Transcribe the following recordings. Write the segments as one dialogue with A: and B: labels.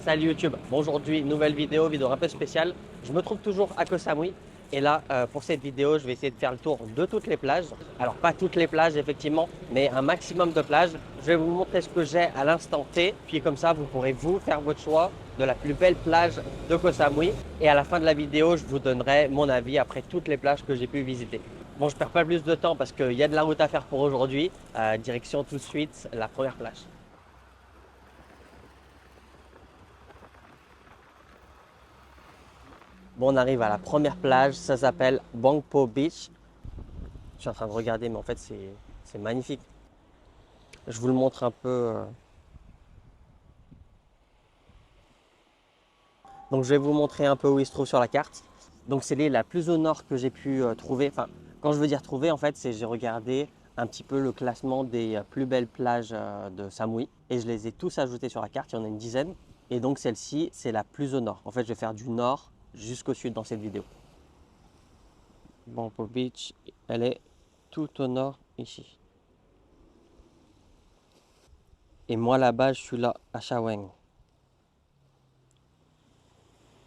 A: Salut YouTube, bon, aujourd'hui nouvelle vidéo un peu spéciale. Je me trouve toujours à Koh Samui et là pour cette vidéo je vais essayer de faire le tour de toutes les plages. Alors pas toutes les plages effectivement, mais un maximum de plages. Je vais vous montrer ce que j'ai à l'instant T, puis comme ça vous pourrez vous faire votre choix de la plus belle plage de Koh Samui. Et à la fin de la vidéo je vous donnerai mon avis après toutes les plages que j'ai pu visiter. Bon, je perds pas plus de temps parce qu'il y a de la route à faire pour aujourd'hui. Direction tout de suite la première plage. Bon, on arrive à la première plage, ça s'appelle Bangpo Beach. Je suis en train de regarder, mais en fait, c'est magnifique. Je vous le montre un peu. Donc, je vais vous montrer un peu où il se trouve sur la carte. Donc, c'est l'île la plus au nord que j'ai pu trouver. Enfin, quand je veux dire trouver, en fait, c'est j'ai regardé un petit peu le classement des plus belles plages de Samui et je les ai tous ajoutés sur la carte. Il y en a une dizaine. Et donc, celle-ci, c'est la plus au nord. En fait, je vais faire du nord jusqu'au sud dans cette vidéo. Bangpo Beach, elle est tout au nord ici. Et moi là-bas, je suis là à Shaweng.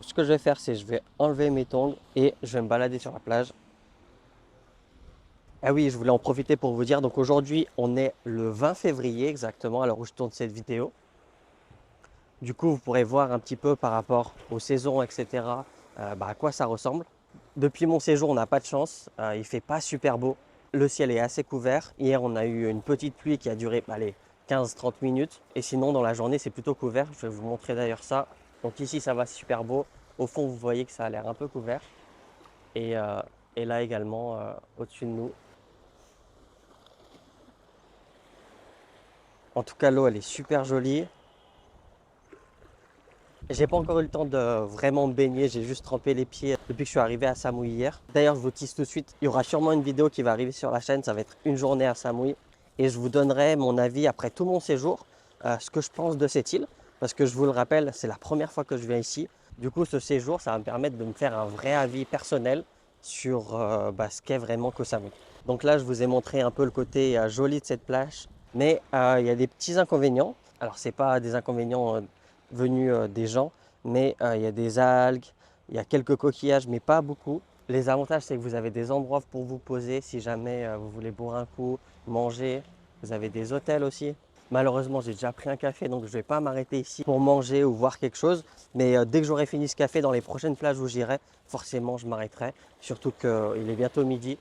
A: Ce que je vais faire, c'est je vais enlever mes tongs et je vais me balader sur la plage. Ah oui, je voulais en profiter pour vous dire, donc aujourd'hui, on est le 20 février exactement, à l'heure où je tourne cette vidéo. Du coup, vous pourrez voir un petit peu par rapport aux saisons, etc., à quoi ça ressemble. Depuis mon séjour, on n'a pas de chance, il ne fait pas super beau. Le ciel est assez couvert. Hier, on a eu une petite pluie qui a duré allez, 15-30 minutes. Et sinon, dans la journée, c'est plutôt couvert. Je vais vous montrer d'ailleurs ça. Donc ici, ça va super beau. Au fond, vous voyez que ça a l'air un peu couvert. Et, euh, et là également, au-dessus de nous. En tout cas, l'eau, elle est super jolie. J'ai pas encore eu le temps de vraiment me baigner, j'ai juste trempé les pieds depuis que je suis arrivé à Samui hier. D'ailleurs, je vous tease tout de suite, il y aura sûrement une vidéo qui va arriver sur la chaîne, ça va être une journée à Samui. Et je vous donnerai mon avis après tout mon séjour, ce que je pense de cette île. Parce que je vous le rappelle, c'est la première fois que je viens ici. Du coup, ce séjour, ça va me permettre de me faire un vrai avis personnel sur ce qu'est vraiment Koh Samui. Donc là, je vous ai montré un peu le côté joli de cette plage. Mais il y a des petits inconvénients. Alors, ce n'est pas des inconvénients venus des gens, mais il y a des algues, il y a quelques coquillages, mais pas beaucoup. Les avantages, c'est que vous avez des endroits pour vous poser si jamais vous voulez boire un coup, manger. Vous avez des hôtels aussi. Malheureusement, j'ai déjà pris un café, donc je ne vais pas m'arrêter ici pour manger ou voir quelque chose. Mais dès que j'aurai fini ce café, dans les prochaines plages où j'irai, forcément, je m'arrêterai. Surtout qu'il est bientôt midi,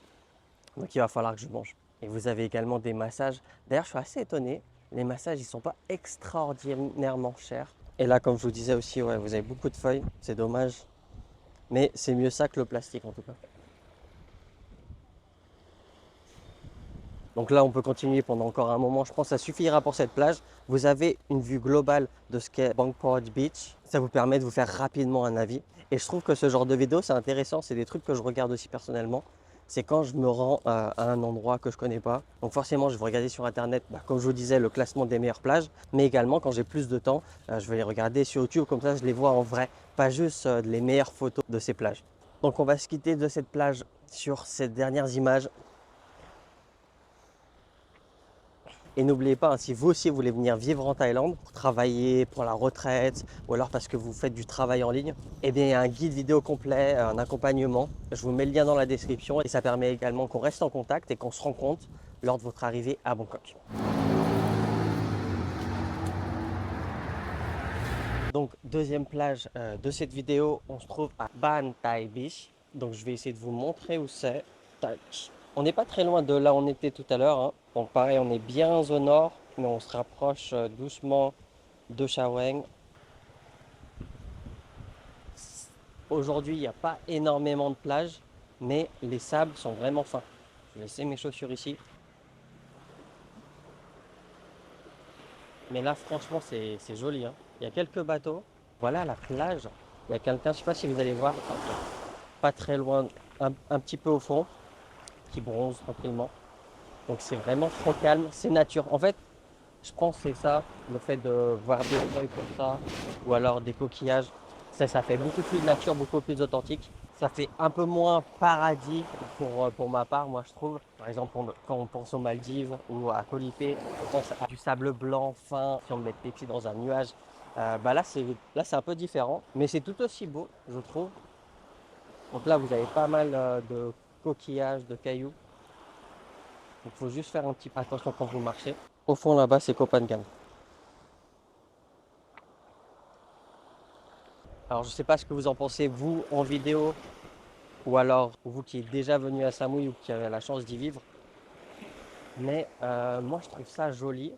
A: donc il va falloir que je mange. Et vous avez également des massages. D'ailleurs, je suis assez étonné. Les massages, ils ne sont pas extraordinairement chers. Et là, comme je vous disais aussi, ouais, vous avez beaucoup de feuilles. C'est dommage. Mais c'est mieux ça que le plastique en tout cas. Donc là, on peut continuer pendant encore un moment. Je pense que ça suffira pour cette plage. Vous avez une vue globale de ce qu'est Bangpo Beach. Ça vous permet de vous faire rapidement un avis. Et je trouve que ce genre de vidéo, c'est intéressant. C'est des trucs que je regarde aussi personnellement. C'est quand je me rends à un endroit que je ne connais pas. Donc forcément, je vais regarder sur Internet, comme je vous disais, le classement des meilleures plages. Mais également, quand j'ai plus de temps, je vais les regarder sur YouTube. Comme ça, je les vois en vrai. Pas juste les meilleures photos de ces plages. Donc on va se quitter de cette plage sur ces dernières images. Et n'oubliez pas, hein, si vous aussi voulez venir vivre en Thaïlande pour travailler, pour la retraite, ou alors parce que vous faites du travail en ligne, eh bien, il y a un guide vidéo complet, un accompagnement. Je vous mets le lien dans la description et ça permet également qu'on reste en contact et qu'on se rencontre lors de votre arrivée à Bangkok. Donc, deuxième plage de cette vidéo, on se trouve à Ban Thai Beach. Donc, je vais essayer de vous montrer où c'est. Tac. On n'est pas très loin de là où on était tout à l'heure, hein. Donc, pareil, on est bien au nord, mais on se rapproche doucement de Shaweng. Aujourd'hui, il n'y a pas énormément de plages, mais les sables sont vraiment fins. Je vais laisser mes chaussures ici. Mais là, franchement, c'est joli, hein. Il y a quelques bateaux. Voilà la plage. Il y a quelqu'un, je ne sais pas si vous allez voir, pas très loin, un petit peu au fond, qui bronze tranquillement. Donc c'est vraiment trop calme, c'est nature. En fait, je pense que c'est ça, le fait de voir des feuilles comme ça, ou alors des coquillages, ça fait beaucoup plus de nature, beaucoup plus authentique. Ça fait un peu moins paradis pour ma part, moi je trouve. Par exemple, quand on pense aux Maldives ou à Koh Lipe, on pense à du sable blanc fin. Si on met les pieds dans un nuage, Bah là c'est un peu différent, mais c'est tout aussi beau, je trouve. Donc là, vous avez pas mal de coquillages, de cailloux. Donc il faut juste faire un petit peu attention quand vous marchez. Au fond là-bas, c'est Copenhague. Alors je sais pas ce que vous en pensez, vous, en vidéo, ou alors vous qui êtes déjà venu à Samui ou qui avez la chance d'y vivre. Mais moi, je trouve ça joli.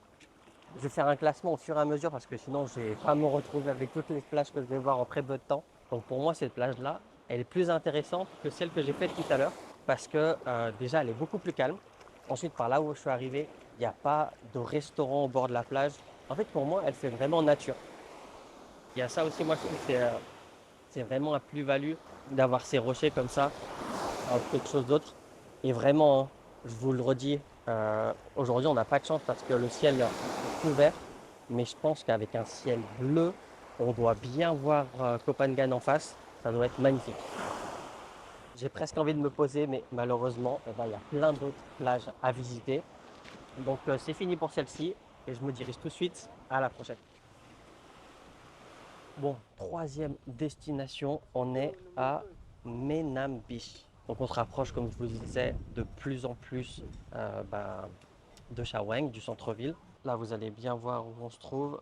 A: Je vais faire un classement au fur et à mesure parce que sinon, je vais pas me retrouver avec toutes les plages que je vais voir en très peu de temps. Donc pour moi, cette plage-là, elle est plus intéressante que celle que j'ai faite tout à l'heure parce que déjà, elle est beaucoup plus calme. Ensuite, par là où je suis arrivé, il n'y a pas de restaurant au bord de la plage. En fait, pour moi, elle fait vraiment nature. Il y a ça aussi, moi, je trouve que c'est vraiment la plus-value d'avoir ces rochers comme ça, quelque chose d'autre. Et vraiment, hein, je vous le redis, aujourd'hui, on n'a pas de chance parce que le ciel est couvert. Mais je pense qu'avec un ciel bleu, on doit bien voir Copenhague en face. Ça doit être magnifique. J'ai presque envie de me poser, mais malheureusement, eh ben, il y a plein d'autres plages à visiter. Donc c'est fini pour celle-ci et je me dirige tout de suite à la prochaine. Bon, troisième destination, on est à Menam Beach. Donc on se rapproche, comme je vous le disais, de plus en plus de Chaweng, du centre-ville. Là, vous allez bien voir où on se trouve.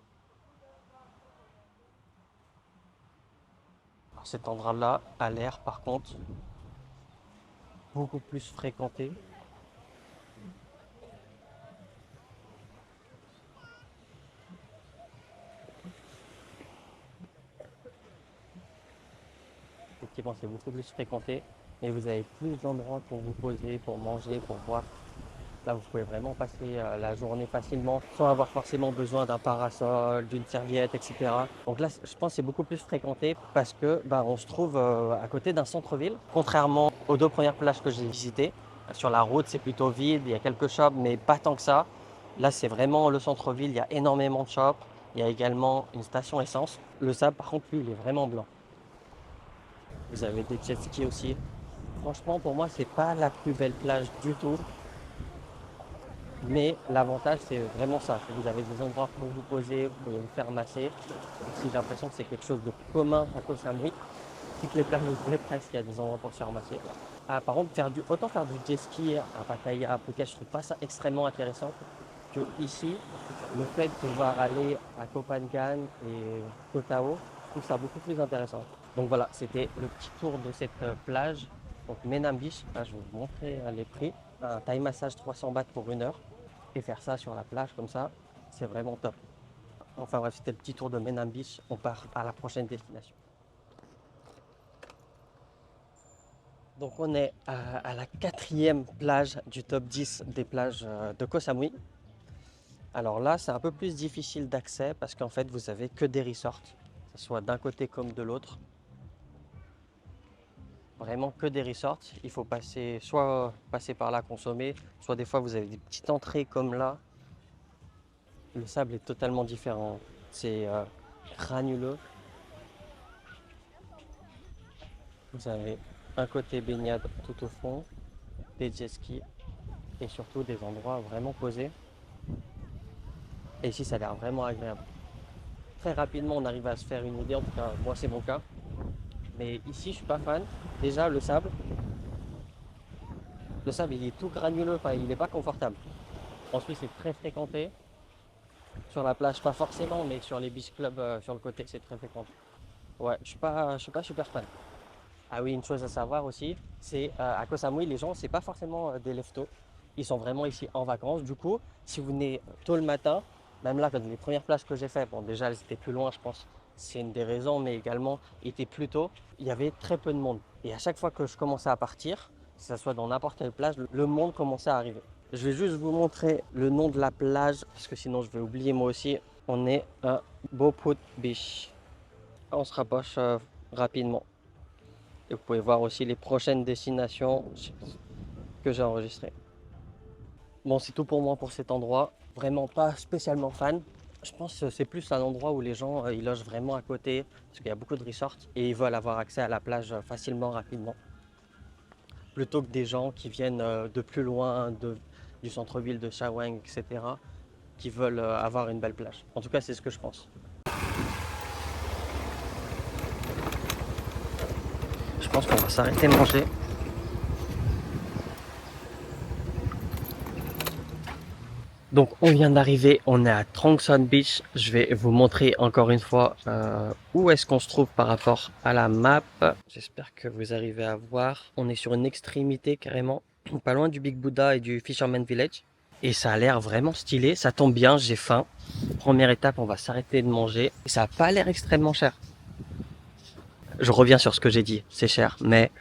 A: Alors, cet endroit-là a l'air, par contre, beaucoup plus fréquenté. Effectivement, c'est beaucoup plus fréquenté. Et vous avez plus d'endroits pour vous poser, pour manger, pour boire. Là, vous pouvez vraiment passer la journée facilement sans avoir forcément besoin d'un parasol, d'une serviette, etc. Donc là, je pense que c'est beaucoup plus fréquenté parce que on se trouve à côté d'un centre-ville. Contrairement aux deux premières plages que j'ai visitées, sur la route, c'est plutôt vide, il y a quelques shops, mais pas tant que ça. Là, c'est vraiment le centre-ville, il y a énormément de shops. Il y a également une station essence. Le sable, par contre, lui, il est vraiment blanc. Vous avez des jet skis aussi. Franchement, pour moi, c'est pas la plus belle plage du tout. Mais l'avantage, c'est vraiment ça. Vous avez des endroits pour vous poser, pour vous faire masser. Si j'ai l'impression que c'est quelque chose de commun à Koh Samui, toutes les plages où vous presque, il y a des endroits pour se faire masser. Ah, par contre, autant faire du jet ski à Pattaya, à Phuket, je trouve pas ça extrêmement intéressant que ici. Le fait de pouvoir aller à Koh Phangan et Koh Tao, je trouve ça beaucoup plus intéressant. Donc voilà, c'était le petit tour de cette plage. Donc Menam Beach, là, je vais vous montrer les prix. Un Thai massage 300 bahts pour 1 heure. Et faire ça sur la plage comme ça, c'est vraiment top. Enfin bref, c'était le petit tour de Menam Beach. On part à la prochaine destination. Donc on est à la quatrième plage du top 10 des plages de Koh Samui. Alors là, c'est un peu plus difficile d'accès parce qu'en fait, vous avez que des resorts, que ce soit d'un côté comme de l'autre. Vraiment que des resorts. Il faut soit passer par là consommer, soit des fois vous avez des petites entrées comme là. Le sable est totalement différent. C'est granuleux. Vous avez un côté baignade tout au fond, des jet skis et surtout des endroits vraiment posés. Et ici, ça a l'air vraiment agréable. Très rapidement, on arrive à se faire une idée. En tout cas, moi, c'est mon cas. Mais ici, je suis pas fan. Déjà, le sable, il est tout granuleux. Enfin, il n'est pas confortable. Ensuite, c'est très fréquenté. Sur la plage, pas forcément, mais sur les beach clubs, sur le côté, c'est très fréquenté. Ouais, je suis pas super fan. Ah oui, une chose à savoir aussi, c'est à Koh Samui, les gens, c'est pas forcément des leftos. Ils sont vraiment ici en vacances. Du coup, si vous venez tôt le matin, même là, comme les premières plages que j'ai faites, bon, déjà, elles étaient plus loin, je pense. C'est une des raisons, mais également, il était plus tôt. Il y avait très peu de monde. Et à chaque fois que je commençais à partir, que ce soit dans n'importe quelle plage, le monde commençait à arriver. Je vais juste vous montrer le nom de la plage, parce que sinon, je vais oublier moi aussi. On est à Boput Beach. On se rapproche rapidement. Et vous pouvez voir aussi les prochaines destinations que j'ai enregistrées. Bon, c'est tout pour moi pour cet endroit. Vraiment pas spécialement fan. Je pense que c'est plus un endroit où les gens ils logent vraiment à côté parce qu'il y a beaucoup de resorts et ils veulent avoir accès à la plage facilement, rapidement. Plutôt que des gens qui viennent de plus loin, du centre-ville de Chaweng, etc. qui veulent avoir une belle plage. En tout cas, c'est ce que je pense. Je pense qu'on va s'arrêter de manger. Donc on vient d'arriver, on est à Trang Son Beach. Je vais vous montrer encore une fois où est-ce qu'on se trouve par rapport à la map. J'espère que vous arrivez à voir. On est sur une extrémité carrément, pas loin du Big Buddha et du Fisherman Village. Et ça a l'air vraiment stylé, ça tombe bien, j'ai faim. Première étape, on va s'arrêter de manger. Et ça n'a pas l'air extrêmement cher. Je reviens sur ce que j'ai dit, c'est cher, mais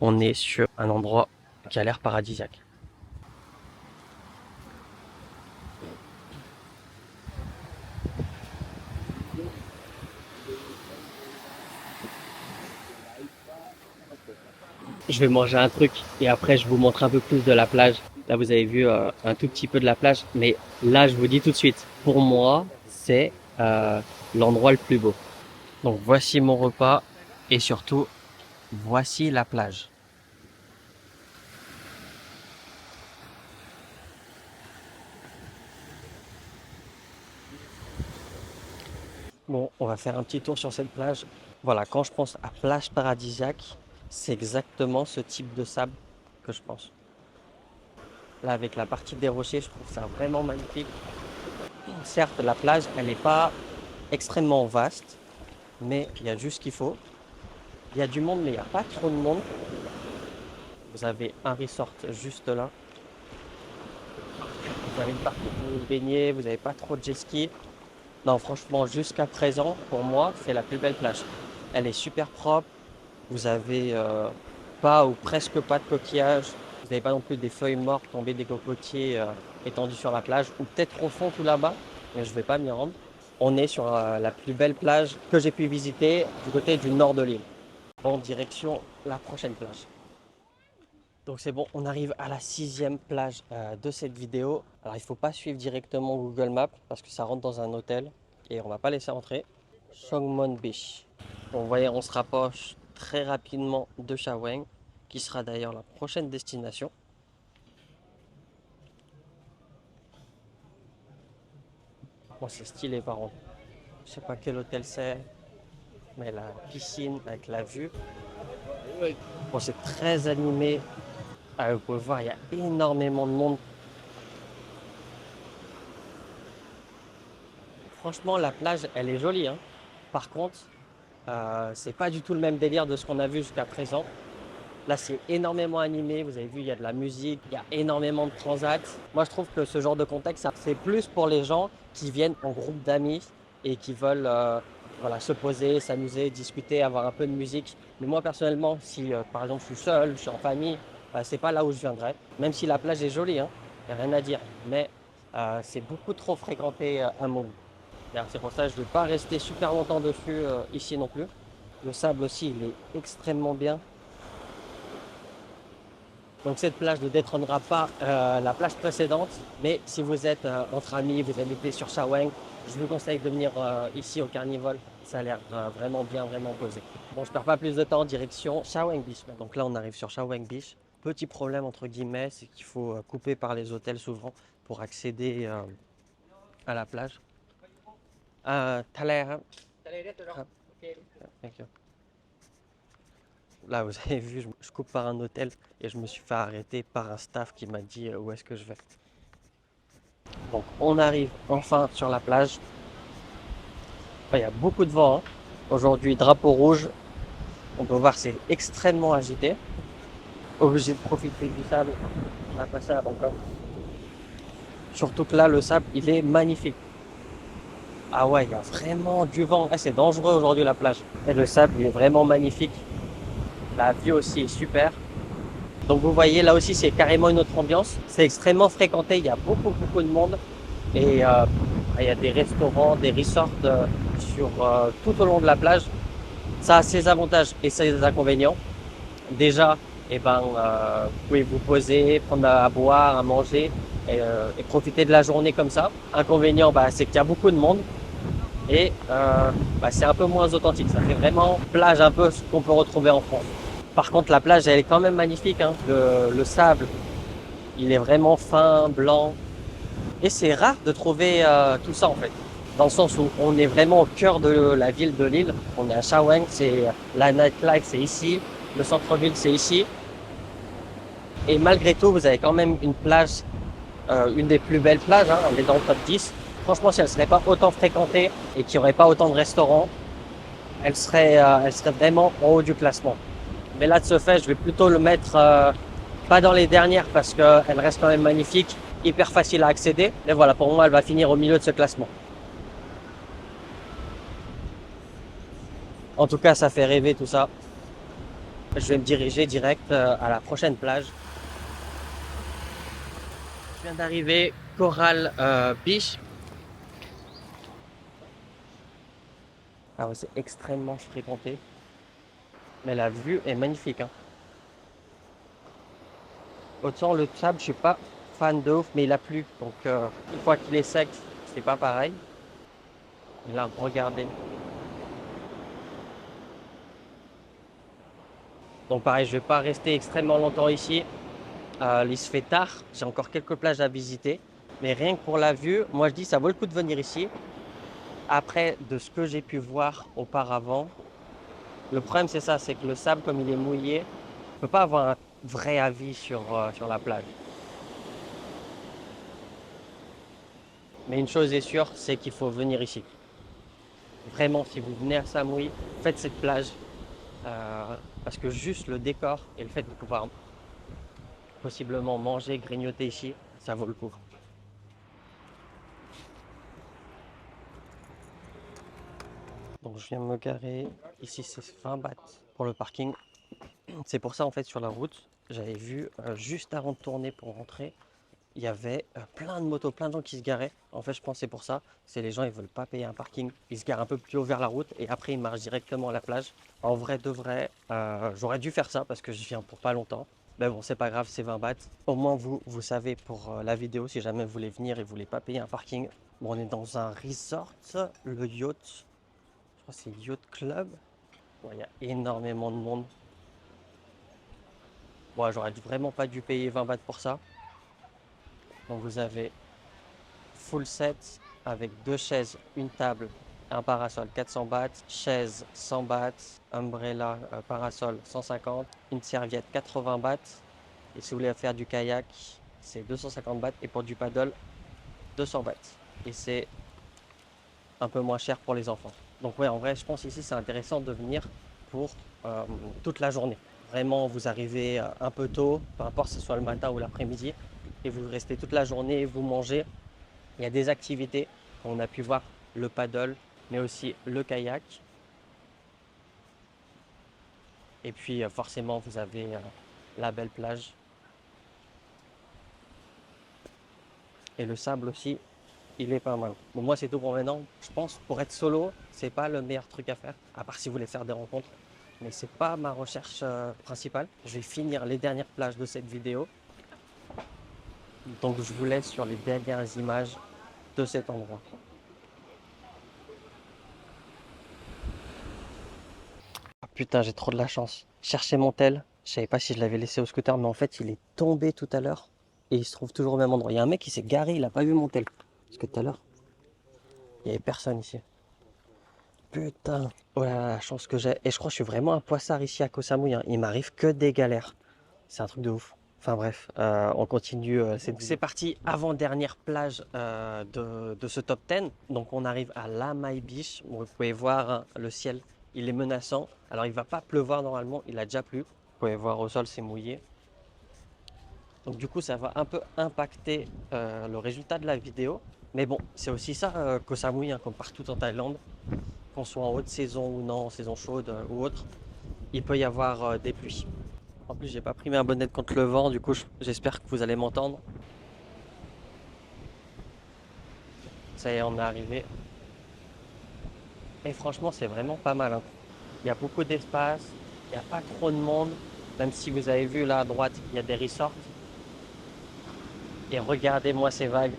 A: on est sur un endroit qui a l'air paradisiaque. Je vais manger un truc et après je vous montre un peu plus de la plage. Là vous avez vu un tout petit peu de la plage, mais là je vous dis tout de suite, pour moi c'est l'endroit le plus beau. Donc voici mon repas et surtout voici la plage. Bon, on va faire un petit tour sur cette plage. Voilà, quand je pense à plage paradisiaque, c'est exactement ce type de sable que je pense. Là, avec la partie des rochers, je trouve ça vraiment magnifique. Certes, la plage, elle n'est pas extrêmement vaste, mais il y a juste ce qu'il faut. Il y a du monde, mais il n'y a pas trop de monde. Vous avez un resort juste là. Vous avez une partie où vous baignez, vous n'avez pas trop de jet ski. Non, franchement, jusqu'à présent, pour moi, c'est la plus belle plage. Elle est super propre. Vous avez pas ou presque pas de coquillages. Vous n'avez pas non plus des feuilles mortes tombées des cocotiers étendus sur la plage. Ou peut-être au fond tout là-bas, mais je ne vais pas m'y rendre. On est sur la plus belle plage que j'ai pu visiter du côté du nord de l'île. En direction la prochaine plage. Donc c'est bon, on arrive à la 6e plage de cette vidéo. Alors il ne faut pas suivre directement Google Maps parce que ça rentre dans un hôtel et on ne va pas laisser entrer. Songmon Beach. Bon, vous voyez, on se rapproche très rapidement de Shaweng, qui sera d'ailleurs la prochaine destination. Bon, c'est stylé par contre. Je sais pas quel hôtel c'est, mais la piscine avec la vue. Bon, c'est très animé. Ah, vous pouvez voir, il y a énormément de monde. Franchement, la plage, elle est jolie, hein. Par contre, c'est pas du tout le même délire de ce qu'on a vu jusqu'à présent. Là, c'est énormément animé. Vous avez vu, il y a de la musique, il y a énormément de transats. Moi, je trouve que ce genre de contexte, c'est plus pour les gens qui viennent en groupe d'amis et qui veulent voilà, se poser, s'amuser, discuter, avoir un peu de musique. Mais moi, personnellement, si par exemple je suis seul, je suis en famille, c'est pas là où je viendrai. Même si la plage est jolie, hein, il n'y a rien à dire. Mais c'est beaucoup trop fréquenté à Montbou. C'est pour ça que je ne vais pas rester super longtemps dessus ici non plus. Le sable aussi, il est extrêmement bien. Donc cette plage ne détrônera pas la plage précédente, mais si vous êtes entre amis, vous habitez sur Shaweng, je vous conseille de venir ici au Carnival. Ça a l'air vraiment bien, vraiment posé. Bon, je perds pas plus de temps en direction Shaweng Beach. Donc là, on arrive sur Shaweng Beach. Petit problème entre guillemets, c'est qu'il faut couper par les hôtels souvent pour accéder à la plage. Thaler, hein. Ah, thank you. Là, vous avez vu, je coupe par un hôtel et je me suis fait arrêter par un staff qui m'a dit où est-ce que je vais. Donc, on arrive enfin sur la plage. Enfin, il y a beaucoup de vent, hein. Aujourd'hui, drapeau rouge. On peut voir, c'est extrêmement agité. Obligé de profiter du sable. On va passer à Bangkok. Surtout que là, le sable, il est magnifique. Ah ouais, il y a vraiment du vent. Ah, c'est dangereux aujourd'hui la plage. Et le sable, il est vraiment magnifique. La vue aussi est super. Donc vous voyez, là aussi, c'est carrément une autre ambiance. C'est extrêmement fréquenté. Il y a beaucoup, beaucoup de monde. Et il y a des restaurants, des resorts sur tout au long de la plage. Ça a ses avantages et ses inconvénients. Déjà, vous pouvez vous poser, prendre à boire, à manger et profiter de la journée comme ça. Inconvénient, c'est qu'il y a beaucoup de monde et c'est un peu moins authentique. Ça fait vraiment plage un peu ce qu'on peut retrouver en France. Par contre, la plage, elle est quand même magnifique, hein. Le sable, il est vraiment fin, blanc. Et c'est rare de trouver tout ça en fait. dans le sens où on est vraiment au cœur de la ville de Lille. On est à Chaweng, c'est la nightlife, c'est ici, le centre-ville, c'est ici. Et malgré tout, vous avez quand même une plage, une des plus belles plages, hein, elle est dans le top 10. Franchement, si elle ne serait pas autant fréquentée et qu'il n'y aurait pas autant de restaurants, elle serait vraiment en haut du classement. Mais là, de ce fait, je vais plutôt le mettre pas dans les dernières parce qu'elle reste quand même magnifique, hyper facile à accéder. Mais voilà, pour moi, elle va finir au milieu de ce classement. En tout cas, ça fait rêver tout ça. Je vais me diriger direct à la prochaine plage. Je viens d'arriver, Coral Beach. Ah ouais, c'est extrêmement fréquenté. Mais la vue est magnifique, hein. Autant le sable, je suis pas fan de ouf, mais il a plu. Donc une fois qu'il est sec, c'est pas pareil. Et là, regardez. Donc pareil, je vais pas rester extrêmement longtemps ici. Il se fait tard, j'ai encore quelques plages à visiter. Mais rien que pour la vue, moi je dis ça vaut le coup de venir ici. Après, de ce que j'ai pu voir auparavant, le problème c'est ça, c'est que le sable, comme il est mouillé, on ne peut pas avoir un vrai avis sur la plage. Mais une chose est sûre, c'est qu'il faut venir ici. Vraiment, si vous venez à Samui, faites cette plage. Parce que juste le décor et le fait de pouvoir possiblement manger, grignoter ici, ça vaut le coup. Donc je viens de me garer. Ici, c'est 20 bahts pour le parking. C'est pour ça, en fait, sur la route, j'avais vu juste avant de tourner pour rentrer, il y avait plein de motos, plein de gens qui se garaient. En fait, je pense que c'est pour ça. C'est les gens, ils veulent pas payer un parking. Ils se garent un peu plus haut vers la route et après, ils marchent directement à la plage. En vrai, de vrai, j'aurais dû faire ça parce que je viens pour pas longtemps. Mais bon, c'est pas grave, c'est 20 bahts. Au moins, vous savez pour la vidéo, si jamais vous voulez venir et vous voulez pas payer un parking. Bon, on est dans un resort, le yacht. Je crois que c'est Yacht Club. Bon, il y a énormément de monde. Bon, j'aurais vraiment pas dû payer 20 bahts pour ça. Donc vous avez full set avec deux chaises, une table, un parasol 400 bahts, chaise 100 bahts, umbrella, parasol 150, une serviette 80 bahts. Et si vous voulez faire du kayak, c'est 250 bahts. Et pour du paddle, 200 bahts. Et c'est un peu moins cher pour les enfants. Donc ouais, en vrai, je pense ici c'est intéressant de venir pour toute la journée. Vraiment, vous arrivez un peu tôt, peu importe si ce soit le matin ou l'après-midi, et vous restez toute la journée, vous mangez. Il y a des activités, on a pu voir le paddle, mais aussi le kayak. Et puis forcément, vous avez la belle plage. Et le sable aussi, il est pas mal. Bon, moi, c'est tout pour maintenant. Je pense pour être solo, c'est pas le meilleur truc à faire, à part si vous voulez faire des rencontres. Mais c'est pas ma recherche principale. Je vais finir les dernières plages de cette vidéo. Donc je vous laisse sur les dernières images de cet endroit. Ah, putain, j'ai trop de la chance. Chercher mon tel. Je savais pas si je l'avais laissé au scooter, mais en fait, il est tombé tout à l'heure. Et il se trouve toujours au même endroit. Il y a un mec qui s'est garé, il a pas vu mon tel. Parce que tout à l'heure, il y avait personne ici. Putain. Oh là là, la chance que j'ai. Et je crois que je suis vraiment un poissard ici à Koh Samui, hein. Il m'arrive que des galères. C'est un truc de ouf. Enfin bref, on continue. C'est parti, avant-dernière plage de ce top 10. Donc on arrive à La Mai Beach. Bon, vous pouvez voir hein, le ciel, il est menaçant. Alors il va pas pleuvoir normalement, il a déjà plu. Vous pouvez voir au sol, c'est mouillé. Donc du coup, ça va un peu impacter le résultat de la vidéo. Mais bon, c'est aussi ça Koh Samui, hein, comme partout en Thaïlande. Qu'on soit en haute saison ou non, en saison chaude ou autre, il peut y avoir des pluies. En plus, j'ai pas pris ma bonnette contre le vent, du coup, j'espère que vous allez m'entendre. Ça y est, on est arrivé. Et franchement, c'est vraiment pas mal, hein. Il y a beaucoup d'espace, il n'y a pas trop de monde. Même si vous avez vu là à droite, il y a des resorts. Et regardez-moi ces vagues.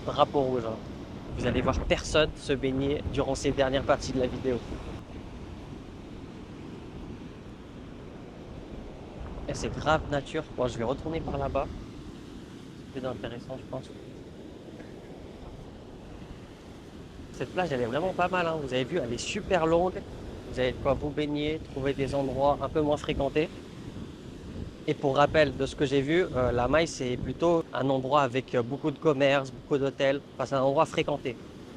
A: Drapeau rouge, hein. Vous allez voir personne se baigner durant ces dernières parties de la vidéo. Et c'est grave nature. Bon, je vais retourner par là-bas. C'est plus intéressant, je pense. Cette plage, elle est vraiment pas mal, hein. Vous avez vu, elle est super longue. Vous avez de quoi vous baigner, trouver des endroits un peu moins fréquentés. Et pour rappel de ce que j'ai vu, la Maille, c'est plutôt un endroit avec beaucoup de commerces, beaucoup d'hôtels. Enfin, c'est un endroit fréquenté.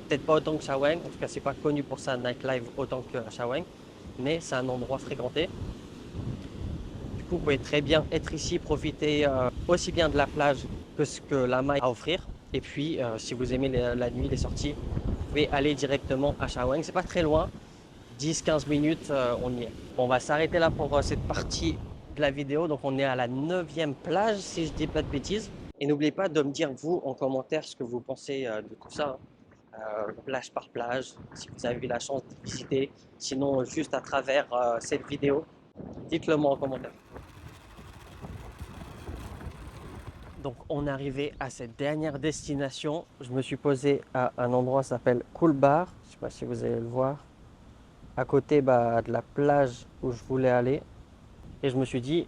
A: Peut-être pas autant que Shaweng, en tout cas, c'est pas connu pour sa nightlife autant que Shaweng, mais c'est un endroit fréquenté. Du coup, vous pouvez très bien être ici, profiter aussi bien de la plage que ce que la Maille a à offrir. Et puis, si vous aimez la nuit, les sorties, vous pouvez aller directement à Shaweng. C'est pas très loin, 10-15 minutes, on y est. Bon, on va s'arrêter là pour cette partie de la vidéo. Donc, on est à la 9e plage, si je dis pas de bêtises. Et n'oubliez pas de me dire, vous, en commentaire, ce que vous pensez de tout ça, hein. Plage par plage, si vous avez eu la chance de visiter. Sinon, juste à travers cette vidéo, dites-le moi en commentaire. Donc, on est arrivé à cette dernière destination. Je me suis posé à un endroit qui s'appelle Cool Bar. Je ne sais pas si vous allez le voir. À côté de la plage où je voulais aller. Et je me suis dit,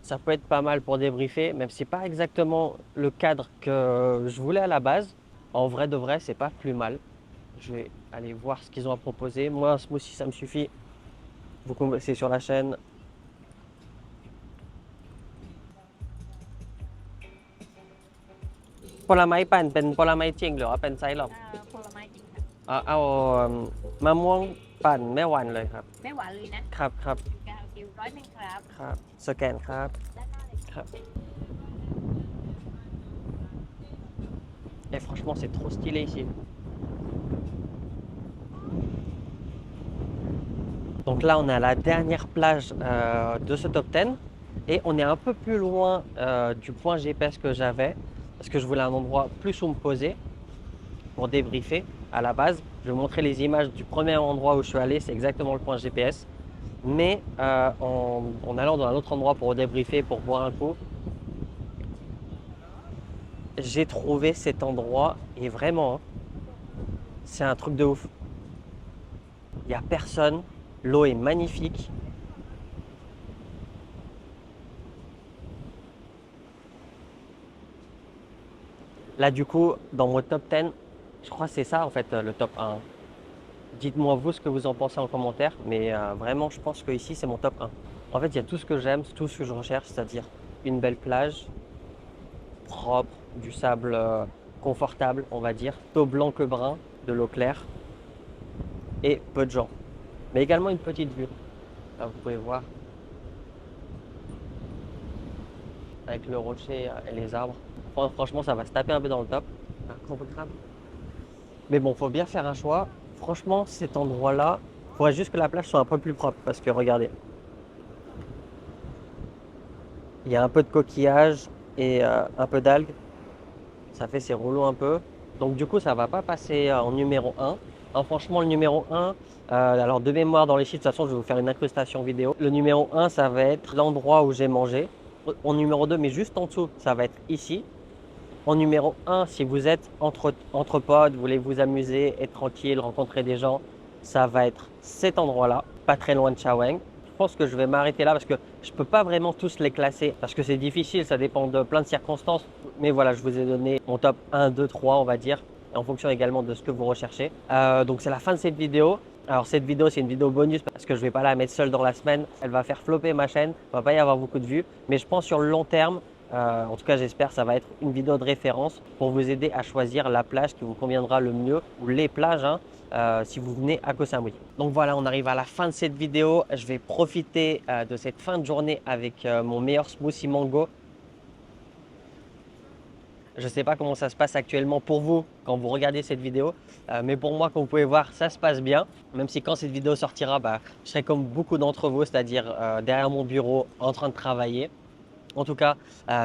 A: ça peut être pas mal pour débriefer, même si c'est pas exactement le cadre que je voulais à la base. En vrai de vrai, c'est pas plus mal. Je vais aller voir ce qu'ils ont à proposer. Moi, un smoothie, ça me suffit. Vous connaissez sur la chaîne. Pour la maiปั่นเป็นผลไม้จริงหรือว่าเป็นไซรัป
B: ผลไม้จริงค่ะ
A: เอามะม่วงปั่นไม่หวานเลยครับ
B: ไม่หวานเลยนะครับ
A: ครับ
B: แก้วคิว101ครับ
A: ครับสแกนครับ
B: ด้านหน้าเลย
A: ครับ Et franchement, c'est trop stylé ici. Donc là, on est à la dernière plage de ce top 10 et on est un peu plus loin du point GPS que j'avais parce que je voulais un endroit plus où me poser pour débriefer à la base. Je vais vous montrer les images du premier endroit où je suis allé, c'est exactement le point GPS. Mais en allant dans un autre endroit pour débriefer, pour boire un coup, j'ai trouvé cet endroit et vraiment, hein, c'est un truc de ouf. Il n'y a personne, l'eau est magnifique. Là, du coup, dans mon top 10, je crois que c'est ça en fait le top 1. Dites-moi vous ce que vous en pensez en commentaire, mais vraiment, je pense que ici c'est mon top 1. En fait, il y a tout ce que j'aime, tout ce que je recherche, c'est-à-dire une belle plage, propre, du sable confortable, on va dire, d'eau blanc que brun, de l'eau claire et peu de gens. Mais également une petite vue. Là, vous pouvez voir avec le rocher et les arbres. Franchement, ça va se taper un peu dans le top. Mais bon, faut bien faire un choix. Franchement, cet endroit-là, il faudrait juste que la plage soit un peu plus propre parce que regardez, il y a un peu de coquillages et un peu d'algues. Ça fait ses rouleaux un peu. Donc du coup, ça va pas passer en numéro 1. Alors, franchement, le numéro 1, alors de mémoire dans les chiffres, de toute façon, je vais vous faire une incrustation vidéo. Le numéro 1, ça va être l'endroit où j'ai mangé. En numéro 2, mais juste en dessous, ça va être ici. En numéro 1, si vous êtes entre potes, vous voulez vous amuser, être tranquille, rencontrer des gens, ça va être cet endroit-là, pas très loin de Shaweng. Je pense que je vais m'arrêter là parce que je ne peux pas vraiment tous les classer parce que c'est difficile, ça dépend de plein de circonstances. Mais voilà, je vous ai donné mon top 1, 2, 3, on va dire, en fonction également de ce que vous recherchez. Donc c'est la fin de cette vidéo. Alors cette vidéo, c'est une vidéo bonus parce que je ne vais pas la mettre seule dans la semaine. Elle va faire flopper ma chaîne, il ne va pas y avoir beaucoup de vues. Mais je pense sur le long terme, en tout cas, j'espère que ça va être une vidéo de référence pour vous aider à choisir la plage qui vous conviendra le mieux ou les plages si vous venez à Koh Samui. Donc voilà, on arrive à la fin de cette vidéo. Je vais profiter de cette fin de journée avec mon meilleur smoothie mango. Je ne sais pas comment ça se passe actuellement pour vous quand vous regardez cette vidéo, mais pour moi, comme vous pouvez voir, ça se passe bien. Même si quand cette vidéo sortira, je serai comme beaucoup d'entre vous, c'est-à-dire derrière mon bureau en train de travailler. En tout cas,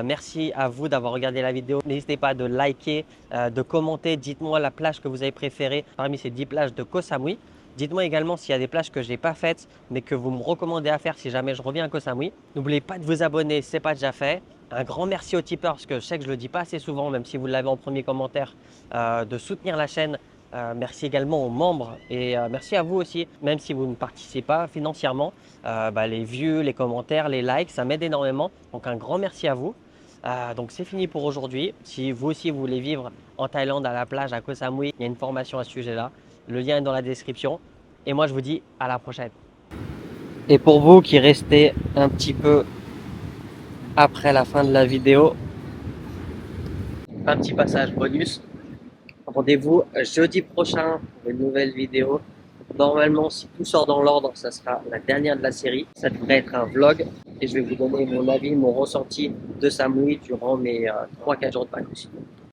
A: merci à vous d'avoir regardé la vidéo. N'hésitez pas de liker, de commenter. Dites-moi la plage que vous avez préférée parmi ces 10 plages de Koh Samui. Dites-moi également s'il y a des plages que je n'ai pas faites, mais que vous me recommandez à faire si jamais je reviens à Koh Samui. N'oubliez pas de vous abonner si ce n'est pas déjà fait. Un grand merci aux tipeurs, parce que je sais que je ne le dis pas assez souvent, même si vous l'avez en premier commentaire, de soutenir la chaîne. Merci également aux membres et merci à vous aussi, même si vous ne participez pas financièrement. Les views, les commentaires, les likes, ça m'aide énormément. Donc un grand merci à vous. Donc c'est fini pour aujourd'hui. Si vous aussi vous voulez vivre en Thaïlande à la plage à Koh Samui, il y a une formation à ce sujet-là. Le lien est dans la description. Et moi, je vous dis à la prochaine. Et pour vous qui restez un petit peu après la fin de la vidéo, un petit passage bonus. Rendez-vous jeudi prochain pour une nouvelle vidéo. Normalement, si tout sort dans l'ordre, ça sera la dernière de la série. Ça devrait être un vlog et je vais vous donner mon avis, mon ressenti de Samui durant mes 3-4 jours de vacances.